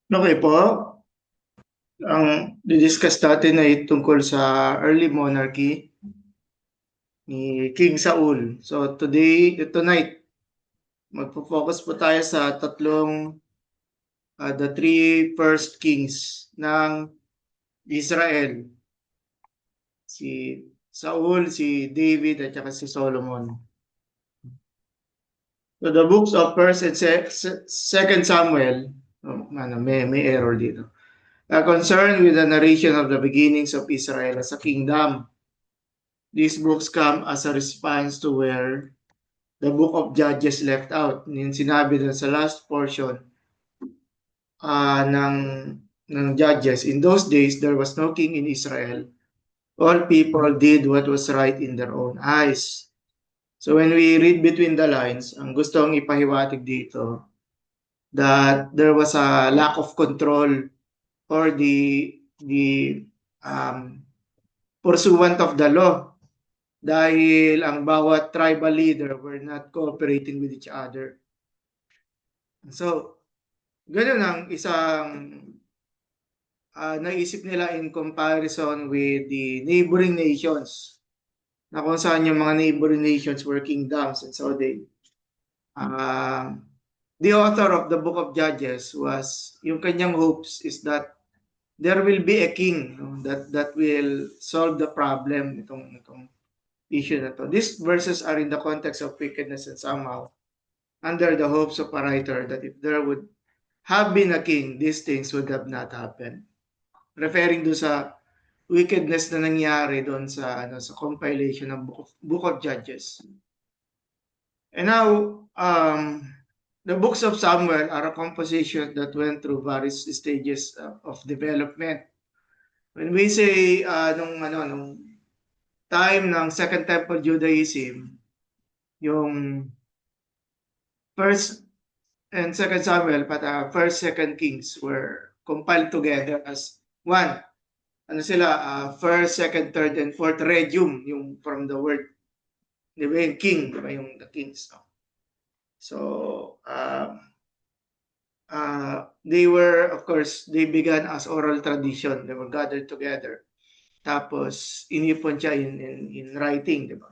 Okay po, ang didiscuss natin ay tungkol sa early monarchy ni King Saul. So tonight, magpo-focus po tayo sa the three first kings ng Israel. Si Saul, si David, at saka si Solomon. So the books of First and Second Samuel, may error dito, are concerned with the narration of the beginnings of Israel as a kingdom. These books come as a response to where the book of Judges left out. Yung sinabi dun sa last portion ng Judges. In those days, there was no king in Israel. All people did what was right in their own eyes. So when we read between the lines, ang gusto kong ipahiwatig dito, that there was a lack of control or the pursuant of the law dahil ang bawat tribal leader were not cooperating with each other. So, ganun ang isang naisip nila in comparison with the neighboring nations na kung saan yung mga neighboring nations were kingdoms, and so uh, the author of the book of Judges was, yung kanyang hopes is that there will be a king, no, that will solve the problem itong issue na to. These verses are in the context of wickedness, and somehow under the hopes of a writer that if there would have been a king, these things would have not happened. Referring do sa wickedness na nangyari doon sa compilation ng Book of Judges. And now, the books of Samuel are a composition that went through various stages of development. When we say nung time ng Second Temple Judaism, yung First and Second Samuel, but First, Second Kings were compiled together as one. Ano sila, First, Second, Third, and Fourth Regium, yung from the word, di ba yung king, di ba yung the kings. No? So, they were, of course, they began as oral tradition. They were gathered together. Tapos, inipon siya in writing, di ba?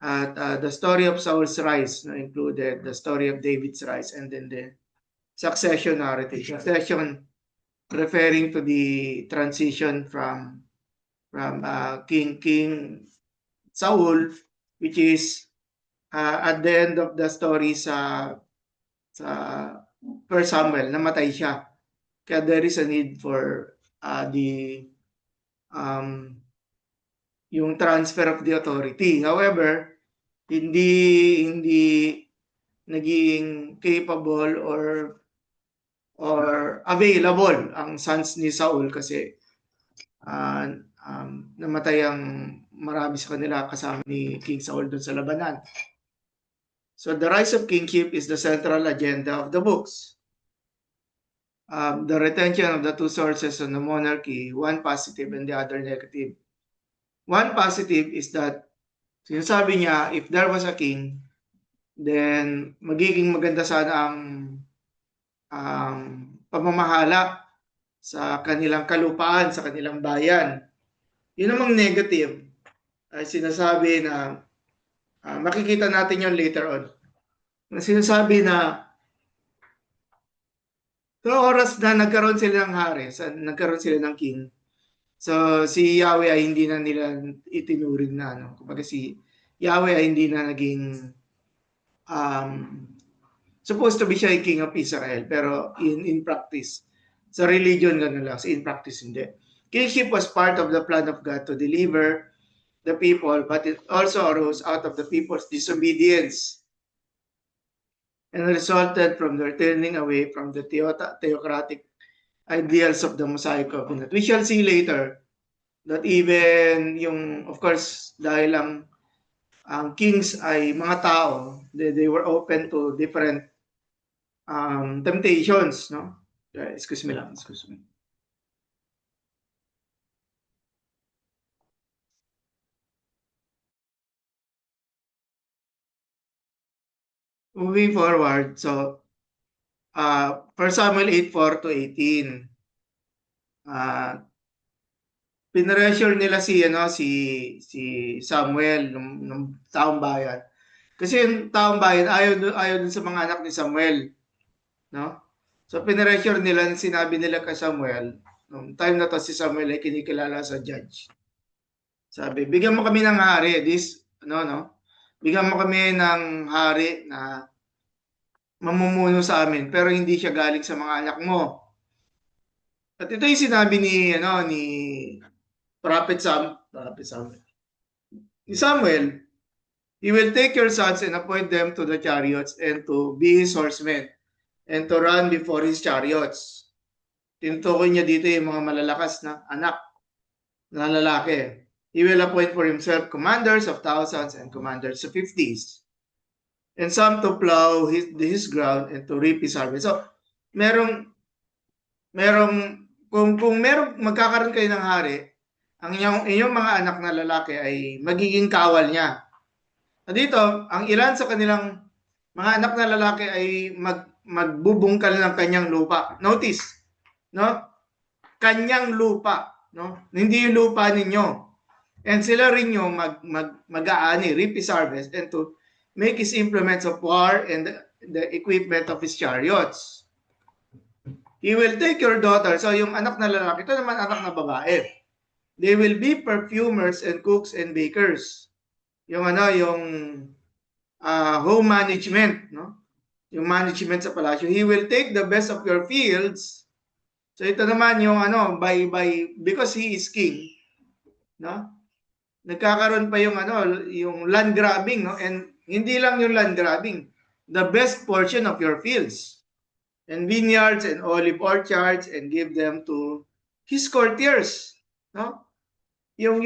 At the story of Saul's rise included the story of David's rise, and then the succession narrative. Succession referring to the transition from King Saul, which is at the end of the story sa First Samuel, namatay siya. Kaya there is a need for the yung transfer of the authority. However, hindi naging capable or available ang sons ni Saul kasi namatay ang marami sa kanila kasama ni King Saul doon sa labanan. So the rise of kingship is the central agenda of the books. The retention of the two sources on the monarchy, one positive and the other negative. One positive is that sinasabi niya, if there was a king, then magiging maganda sana ang pamamahala sa kanilang kalupaan, sa kanilang bayan. Yun namang negative ay sinasabi na makikita natin yon later on. Na sinasabi na sa oras na nagkaroon sila ng hari, nagkaroon sila ng king, so si Yahweh ay hindi na nila itinuring na. No? Kumbaga si Yahweh ay hindi na naging um, supposed to be siya yung king of Israel, pero in practice, sa religion gano'n lang, in practice hindi. Kingship was part of the plan of God to deliver the people, but it also arose out of the people's disobedience and resulted from their turning away from the theocratic ideals of the Mosaic covenant. We shall see later that even yung, of course, dahil ang kings ay mga tao, they were open to different temptations, no? Excuse me lang, excuse me. Moving forward, so 1 Samuel 8:4 to 18. Pinressure nila si Samuel nung taong bayan. Kasi yung taong bayan ayaw dun sa mga anak ni Samuel, no? So pinressure nila, sinabi nila kay Samuel, nung time na to si Samuel ay kinikilala sa judge. Sabi, bigyan mo kami ng hari, no? Bigyan mo kami ng hari na mamumuno sa amin, pero hindi siya galing sa mga anak mo. At ito yung sinabi ni Prophet Samuel. Ni Samuel, he will take your sons and appoint them to the chariots and to be his horsemen and to run before his chariots. Tinutukoy niya dito yung mga malalakas na anak na lalaki. He will appoint for himself commanders of thousands and commanders of fifties, and some to plow his ground and to reap his harvest. So, merong kung merong magkakaroon kayo ng hari, ang inyong mga anak na lalaki ay magiging kawal niya. At dito, ang ilan sa kanilang mga anak na lalaki ay magbubungkal ng kanyang lupa. Notice, no? Kanyang lupa, no? Hindi yung lupa ninyo. And sila rin yung mag-aani, reap his harvest, and to make his implements of war and the equipment of his chariots. He will take your daughter. So yung anak na lalaki, ito naman anak na babae. They will be perfumers and cooks and bakers. Yung home management, no? Yung management sa palasyo. He will take the best of your fields. So ito naman yung because he is king, no? Nagkakaroon pa yung land grabbing, no? And hindi lang yung land grabbing, the best portion of your fields and vineyards and olive orchards, and give them to his courtiers, no? Yung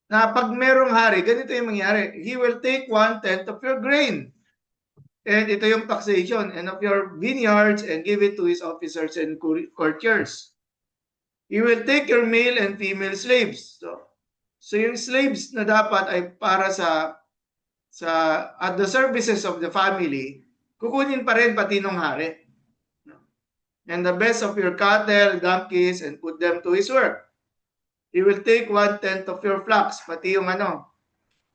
na pag merong hari, ganito yung mangyari. He will take 1/10 of your grain. And ito yung taxation, and of your vineyards, and give it to his officers and courtiers. He will take your male and female slaves. So yung slaves na dapat ay para sa at the services of the family, kukunin pa rin pati nung hari. And the best of your cattle, donkeys, and put them to his work. He will take 1/10 of your flocks, pati yung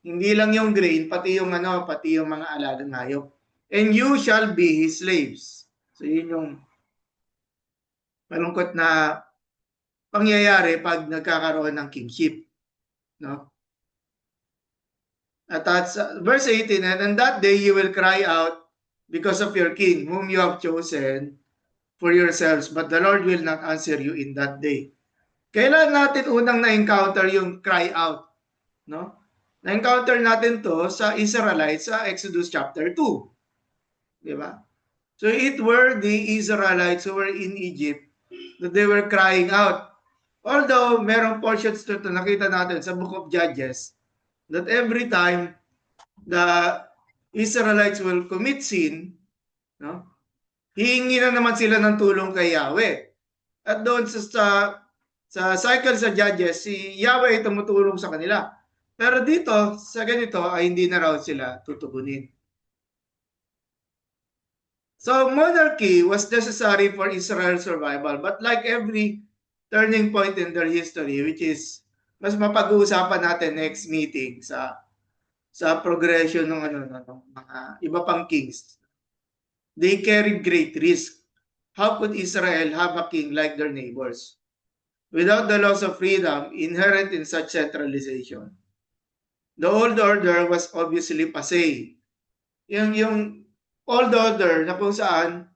hindi lang yung grain, pati yung mga alagang hayop. And you shall be his slaves. So yun yung malungkot na pangyayari pag nagkakaroon ng kingship, no? At that's verse 18, and that day you will cry out because of your king whom you have chosen for yourselves, but the Lord will not answer you in that day. Kailan natin unang na-encounter yung cry out, no? Na-encounter natin to sa Israelites sa Exodus chapter 2. Di ba? So it were the Israelites who were in Egypt that they were crying out. Although merong portions to nakita natin sa Book of Judges that every time the Israelites will commit sin, no? Hihingi na naman sila ng tulong kay Yahweh. At doon sa cycle sa Judges, si Yahweh ay tumutulong sa kanila. Pero dito, sa ganito, ay hindi na raw sila tutugunin. So monarchy was necessary for Israel's survival, but like every turning point in their history, which is mas mapag-uusapan natin next meeting sa progression ng mga iba pang kings. They carried great risk. How could Israel have a king like their neighbors without the loss of freedom inherent in such centralization? The old order was obviously passé. Yung old order na kung saan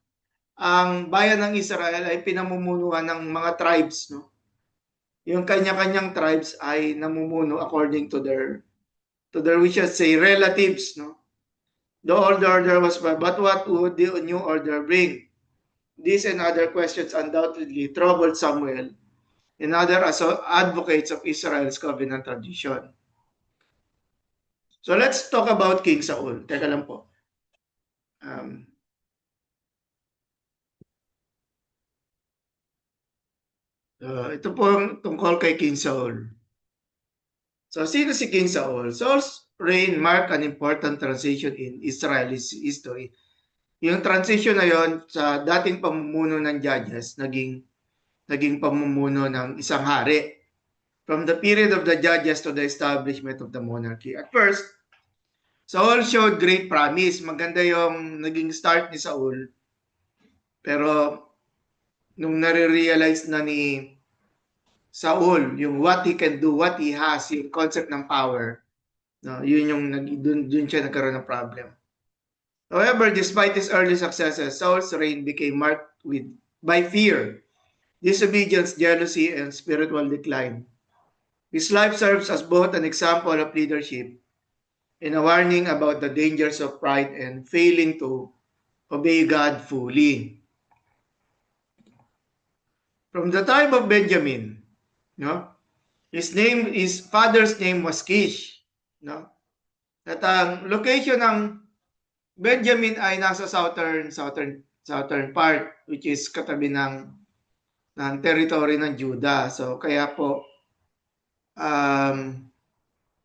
ang bayan ng Israel ay pinamumunuan ng mga tribes, no? Yung kanya-kanyang tribes ay namumuno according to their we should say relatives, no? The old order was, but what would the new order bring? These and other questions undoubtedly troubled Samuel and other advocates of Israel's covenant tradition. So let's talk about King Saul. Teka lang po. Ito po ang tungkol kay King Saul. So sino si King Saul? Saul's reign marked an important transition in Israel's history. Yung transition na yon sa dating pamumuno ng judges, naging pamumuno ng isang hari. From the period of the judges to the establishment of the monarchy. At first, Saul showed great promise. Maganda yung naging start ni Saul. Pero nung nare-realize na ni Saul yung what he can do, what he has, yung concept ng power, no, yun yung dun siya nagkaroon ng problem. However, despite his early successes, Saul's reign became marked by fear, disobedience, jealousy, and spiritual decline. His life serves as both an example of leadership and a warning about the dangers of pride and failing to obey God fully. From the time of Benjamin, no, his father's name was Kish, no? At ang location ng Benjamin ay nasa southern part, which is katabi ng territory ng Judah. So kaya po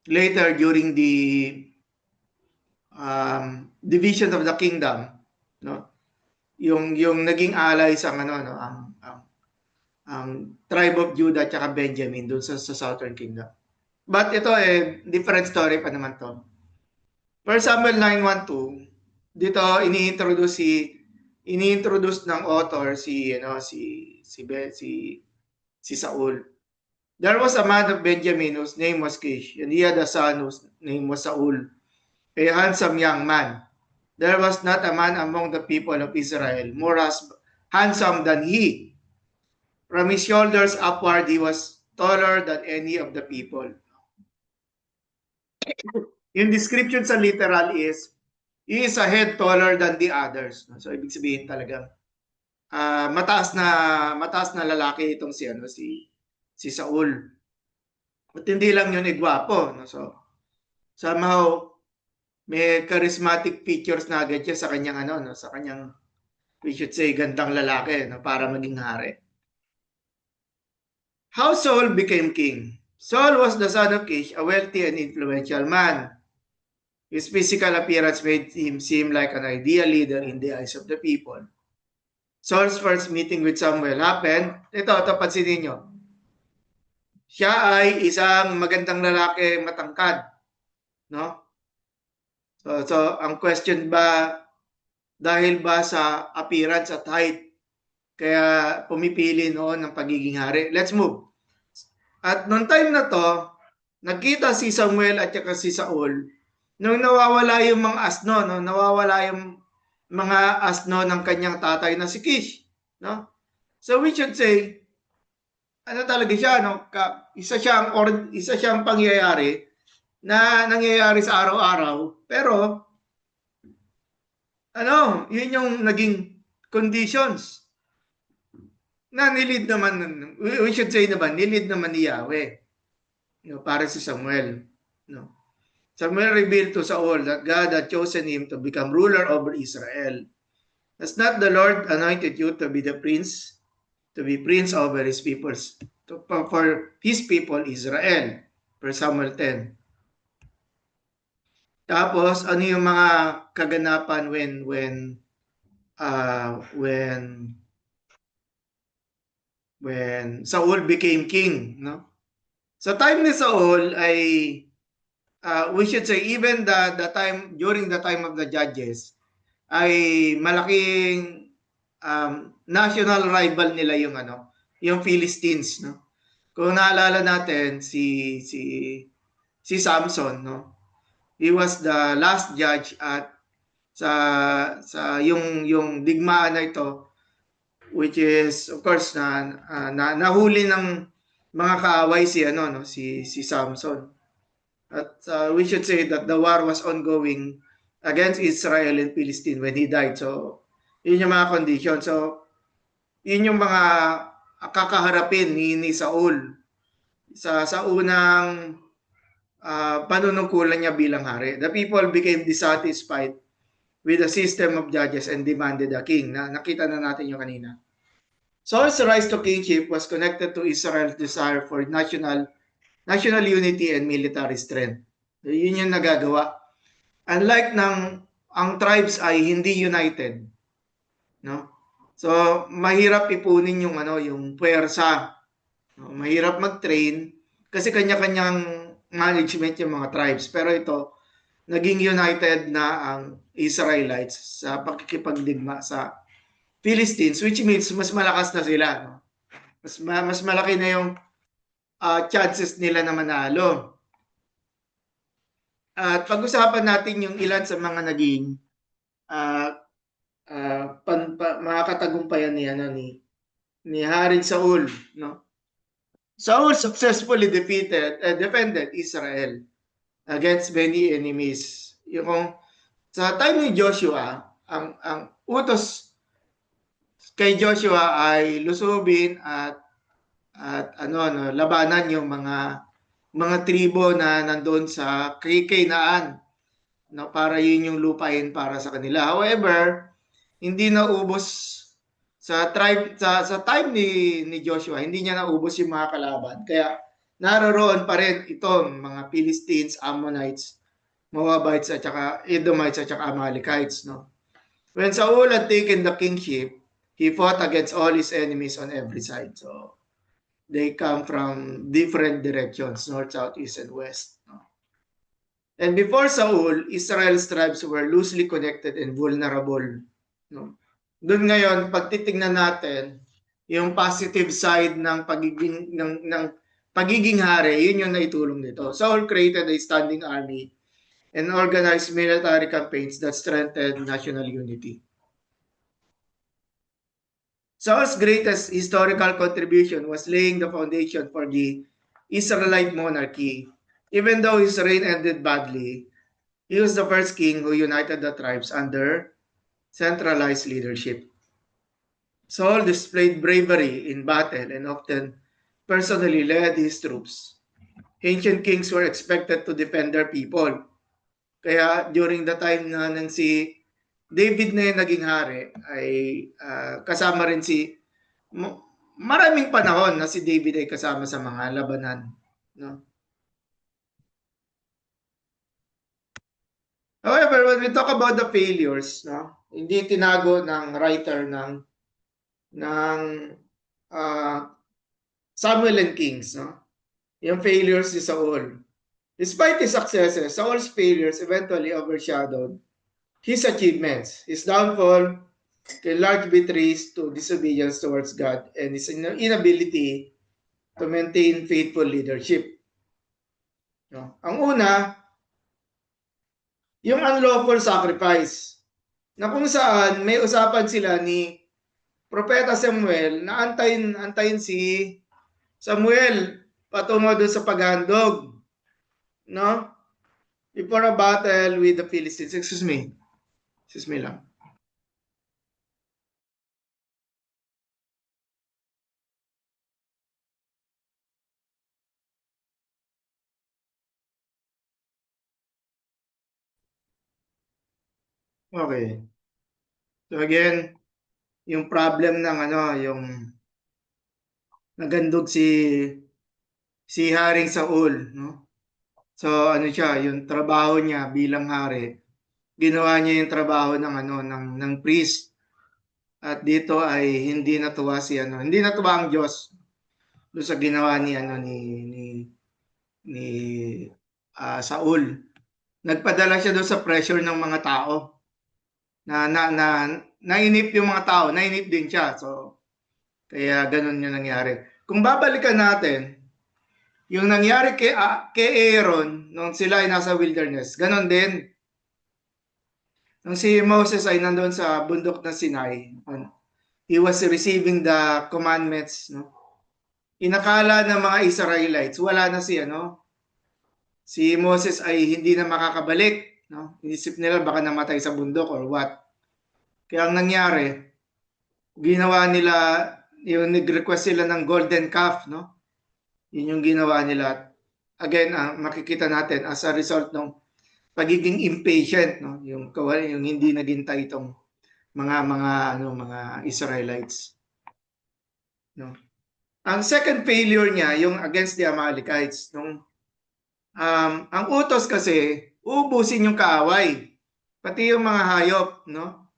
later during the division of the kingdom, no, yung naging ally sa ang tribe of Judah at Benjamin doon sa southern kingdom. But ito different story pa naman to. 1 Samuel 9:1-2, dito ini-introduce ng author si Saul. There was a man of Benjamin whose name was Kish, and he had a son whose name was Saul, a handsome young man. There was not a man among the people of Israel more handsome than he. From his shoulders upward, he was taller than any of the people. Yung description sa literal is, he is a head taller than the others. So, ibig sabihin talaga, mataas na lalaki itong si Saul. At hindi lang yun gwapo. No? So, somehow, may charismatic features na agad siya sa kanyang sa kanyang, we should say, gandang lalaki, no, para maging hari. How Saul became king. Saul was the son of Kish, a wealthy and influential man. His physical appearance made him seem like an ideal leader in the eyes of the people. Saul's first meeting with Samuel happened. Ito pansinin nyo. Siya ay isang magandang lalaki, matangkad. No? So ang question ba, dahil ba sa appearance at height, kaya pumipili noon ng pagiging hari? Let's move. At noong time na to, nakita si Samuel at saka si Saul, nung nawawala yung mga asno, no? Nawawala yung mga asno ng kanyang tatay na si Kish. No? So we should say, talaga siya, no? Isa siyang pangyayari na nangyayari sa araw-araw, pero yun yung naging conditions na nilid naman, we should say naman, nilid naman ni Yahweh, para si Samuel. No? Samuel revealed to Saul that God had chosen him to become ruler over Israel. Has not the Lord anointed you to be prince over his people, for his people Israel? 1 Samuel 10. Tapos ano yung mga kaganapan when Saul became king, no? Sa time ni Saul ay we should say even during the time of the judges ay malaking national rival nila yung Philistines, no? Kung naalala natin si Samson, no? He was the last judge at sa yung digmaan na ito, which is of course nahuli ng mga kaaway si Samson. At we should say that the war was ongoing against Israel and Philistine when he died. So yun yung mga condition. So yun yung mga kakaharapin ni Saul sa unang panunungkulan niya bilang hari. The people became dissatisfied with the system of judges and demanded a king. Nakita na natin yung kanina. Saul's rise to kingship was connected to Israel's desire for national unity and military strength. Yun yung nagagawa. Unlike ng ang tribes ay hindi united, no? So mahirap ipunin yung yung puwersa. No? Mahirap mag-train kasi kanya-kanyang management yung mga tribes. Pero ito, naging united na ang Israelites sa pakikipagdigma sa Philistines, which means mas malakas na sila, no? Mas malaki na yung chances nila na manalo. At pag-usapan natin yung ilan sa mga naging uh, mga katagumpayan ni Haring Saul, no? Saul successfully defended Israel against many enemies. Yung sa time ni Joshua, ang utos kay Joshua ay lusubin at labanan yung mga tribo na nandoon sa Canaan, no, para yun yung lupain para sa kanila. However, hindi naubos sa time ni Joshua, hindi niya naubos yung mga kalaban. Kaya naroon pa rin itong mga Philistines, Ammonites, Moabites at saka Edomites at saka Amalekites, no. When Saul had taken the kingship, he fought against all his enemies on every side. So they come from different directions, north, south, east, and west. No? And before Saul, Israel's tribes were loosely connected and vulnerable. No? Doon ngayon, pag titingnan natin, yung positive side ng pagiging hari, yun yung naitulong nito. Saul created a standing army and organized military campaigns that strengthened national unity. Saul's greatest historical contribution was laying the foundation for the Israelite monarchy. Even though his reign ended badly, he was the first king who united the tribes under centralized leadership. Saul displayed bravery in battle and often personally led his troops. Ancient kings were expected to defend their people. Kaya during the time na si David na yung naging hari, ay kasama rin maraming panahon na si David ay kasama sa mga labanan. No? However, when we talk about the failures, no, hindi tinago ng writer ng Samuel and Kings, no, yung failures ni Saul. Despite his successes, Saul's failures eventually overshadowed his achievements. His downfall can largely be traced to disobedience towards God and his inability to maintain faithful leadership. No? Ang una, yung unlawful sacrifice, na kung saan may usapan sila ni Propeta Samuel na antayin si Samuel patungo doon sa paghandog, no? Before a battle with the Philistines. Excuse me lang. Okay. So again, yung problem ng yung nagandog si Haring Saul, no? So siya, yung trabaho niya bilang hari, ginawa niya yung trabaho ng priest. At dito ay hindi natuwa hindi natuwa ang Diyos doon sa ginawa ni Saul. Nagpadala siya doon sa pressure ng mga tao. Nainip yung mga tao, nainip din siya. So kaya ganun yung nangyari. Kung babalikan natin, yung nangyari kay Aaron nung sila ay nasa wilderness, ganun din. Nung si Moses ay nandoon sa bundok na Sinai, he was receiving the commandments, no? Inakala ng mga Israelites, wala na si Moses ay hindi na makakabalik, no? Inisip nila baka namatay sa bundok or what. Kaya ang nangyari, ginawa nila, yung nag-request sila ng golden calf, no? Yun yung ginawa nila. Again, makikita natin as a result ng pagiging impatient, no? Yung hindi naghintay itong mga Israelites, no? Ang second failure niya yung against the Amalekites, ang utos kasi ubusin yung kaaway. pati yung mga hayop, no?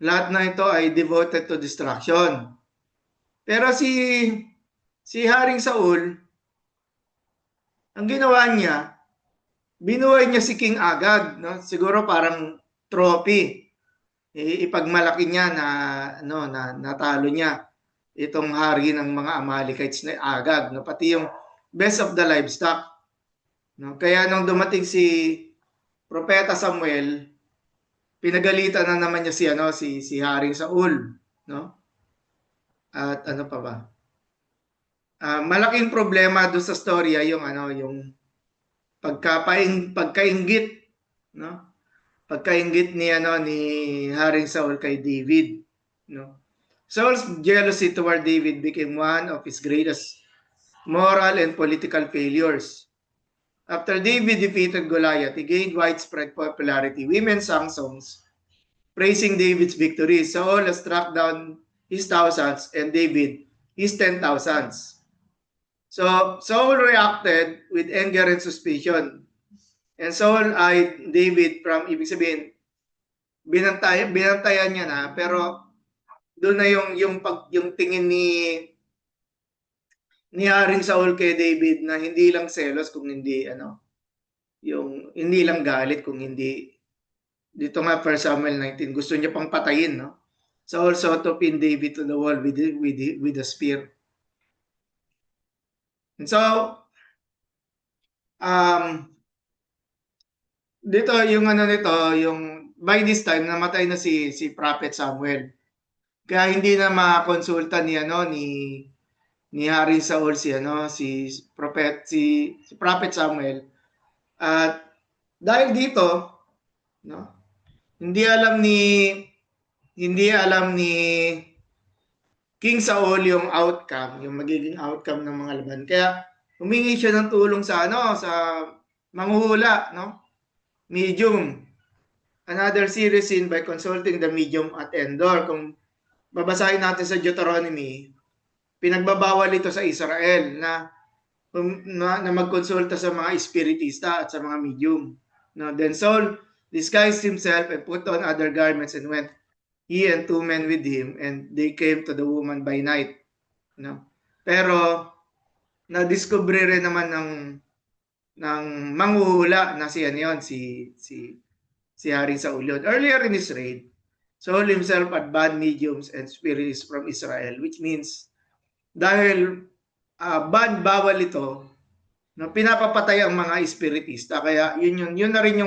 Lahat na ito ay devoted to destruction. Pero si Haring Saul, ang ginawa niya, binuhay niya si King Agag, no? Siguro parang trophy. Ipagmalaki niya na na natalo niya itong hari ng mga Amalekites na Agag, no? Pati yung best of the livestock, no? Kaya nung dumating si Propeta Samuel, pinagalitan na naman niya si Haring Saul, no? At ano pa ba? Malaking problema doon sa storya yung yung pagkainggit, no? Pagkainggit ni Haring Saul kay David, no? Saul's jealousy toward David became one of his greatest moral and political failures. After David defeated Goliath, he gained widespread popularity. Women sang songs praising David's victory. Saul struck down his thousands and David his 10,000s. So Saul reacted with anger and suspicion. And Saul eyed David from, ibig sabihin, binantayan niya na, pero doon na yung tingin ni Haring Saul kay David na hindi lang selos kung hindi yung hindi lang galit kung hindi dito nga 1 Samuel 19 gusto niya pang patayin, no? Saul sought to pin David to the wall with a spear. And so dito yung nito, yung by this time namatay na si Prophet Samuel. Kaya hindi na makakonsulta ni Haring Saul si Prophet Samuel. At dahil dito, no, hindi alam ni King Saul yung outcome, yung magiging outcome ng mga laban. Kaya humingi siya ng tulong sa sa manghuhula, no? Medium. Another series scene by consulting the medium at Endor. Kung babasahin natin sa Deuteronomy, pinagbabawal ito sa Israel na magkonsulta sa mga espiritista at sa mga medium. No, then Saul disguised himself and put on other garments and went, he and 2 men with him, and they came to the woman by night. No? Pero na-discover rin naman ng manghuhula na si Haring Saul. Earlier in his reign, Saul himself had banned mediums and spirits from Israel, which means dahil bawal ito, no, pinapapatay ang mga espiritista. Kaya yun na rin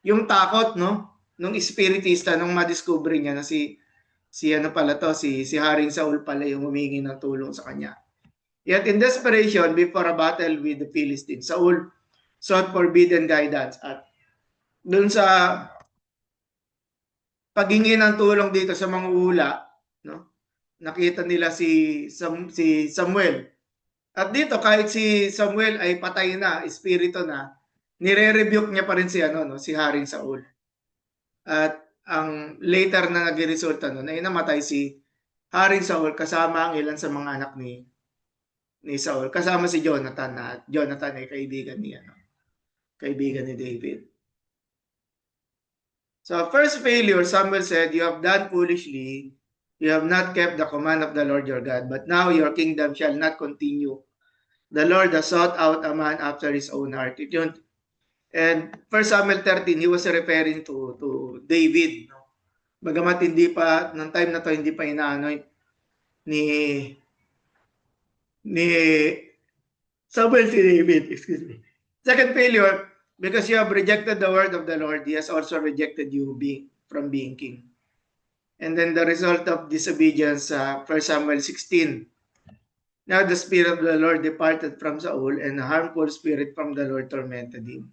yung takot, no, nung espiritista nung madiscover niya na si Haring Saul pala yung humingi ng tulong sa kanya. Yet in desperation, before a battle with the Philistines, Saul sought forbidden guidance. At dun sa paghingi ng tulong dito sa mga ula, no, nakita nila si Samuel. At dito, kahit si Samuel ay patay na, espiritu na, nire-rebuke niya pa rin si Haring Saul. At ang later na nag-resulta nun ay namatay si Haring Saul kasama ang ilan sa mga anak ni Saul, kasama si Jonathan, na Jonathan ay kaibigan ni David. So first failure, Samuel said, "You have done foolishly. You have not kept the command of the Lord your God, but now your kingdom shall not continue. The Lord has sought out a man after his own heart." And 1 Samuel 13, he was referring to David. Bagamat hindi pa, ng time na to, hindi pa ina-anoint ni Samuel si David. Excuse me. Second failure, because you have rejected the word of the Lord, he has also rejected you from being king. And then the result of disobedience, 1 Samuel 16. Now the spirit of the Lord departed from Saul, and a harmful spirit from the Lord tormented him.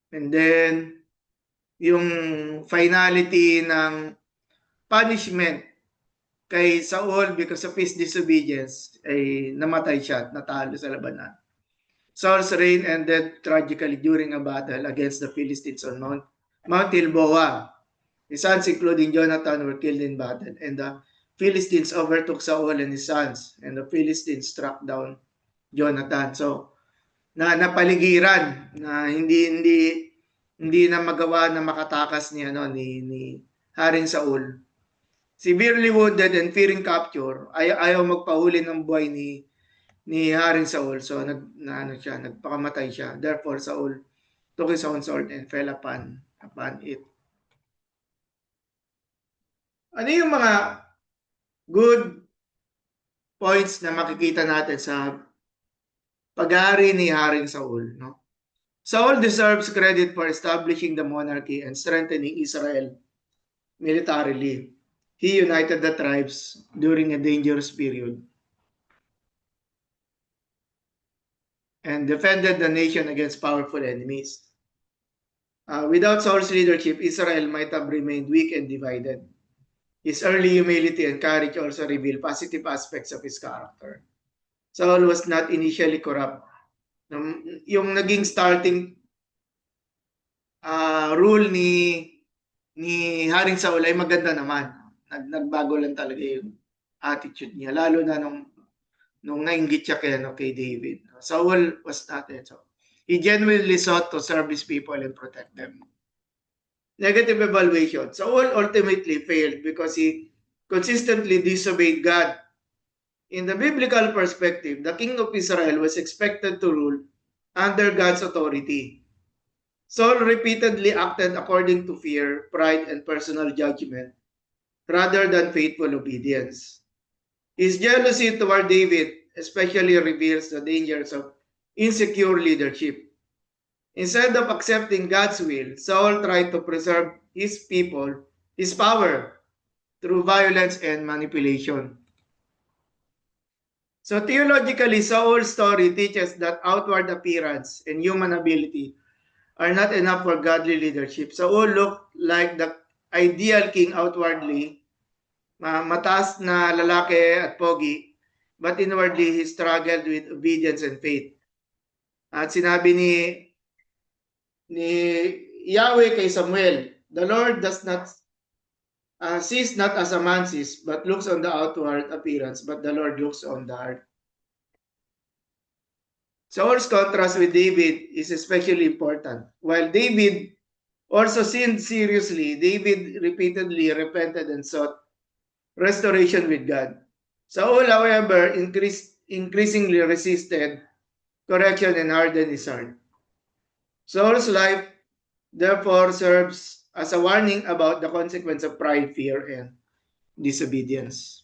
And then, yung finality ng punishment kay Saul because of his disobedience, ay namatay siya at natalo sa labanan. Saul's reign ended tragically during a battle against the Philistines on Mount Gilboa. His sons, including Jonathan, were killed in battle, and the Philistines overtook Saul and his sons, and the Philistines struck down Jonathan. So, na napaligiran na hindi na magawa na makatakas ni Haring Saul. Severely wounded and fearing capture, ayaw magpahuli ng buhay ni Haring Saul. So nagpakamatay siya. Therefore Saul took his own sword and fell upon it. Ano yung mga good points na makikita natin sa pag-ari ni Haring Saul, no? Saul deserves credit for establishing the monarchy and strengthening Israel militarily. He united the tribes during a dangerous period and defended the nation against powerful enemies. Without Saul's leadership, Israel might have remained weak and divided. His early humility and courage also reveal positive aspects of his character. Saul was not initially corrupt. Yung naging starting rule ni Haring Saul ay maganda naman. Nagbago lang talaga yung attitude niya, lalo na nung nainggit siya kay David. Saul was not it. So, he genuinely sought to serve his people and protect them. Negative evaluation. Saul ultimately failed because he consistently disobeyed God. In the biblical perspective, the king of Israel was expected to rule under God's authority. Saul repeatedly acted according to fear, pride, and personal judgment rather than faithful obedience. His jealousy toward David especially reveals the dangers of insecure leadership. Instead of accepting God's will, Saul tried to preserve his people, his power, through violence and manipulation. So theologically, Saul's story teaches that outward appearance and human ability are not enough for godly leadership. Saul looked like the ideal king outwardly, mataas na lalaki at pogi, but inwardly he struggled with obedience and faith. At sinabi ni Yahweh kay Samuel, the Lord does not sees not as a man sees, but looks on the outward appearance, but the Lord looks on the heart. Saul's contrast with David is especially important. While David also sinned seriously, David repeatedly repented and sought restoration with God. Saul, however, increasingly resisted correction and hardened his heart. Saul's life therefore serves as a warning about the consequence of pride, fear, and disobedience.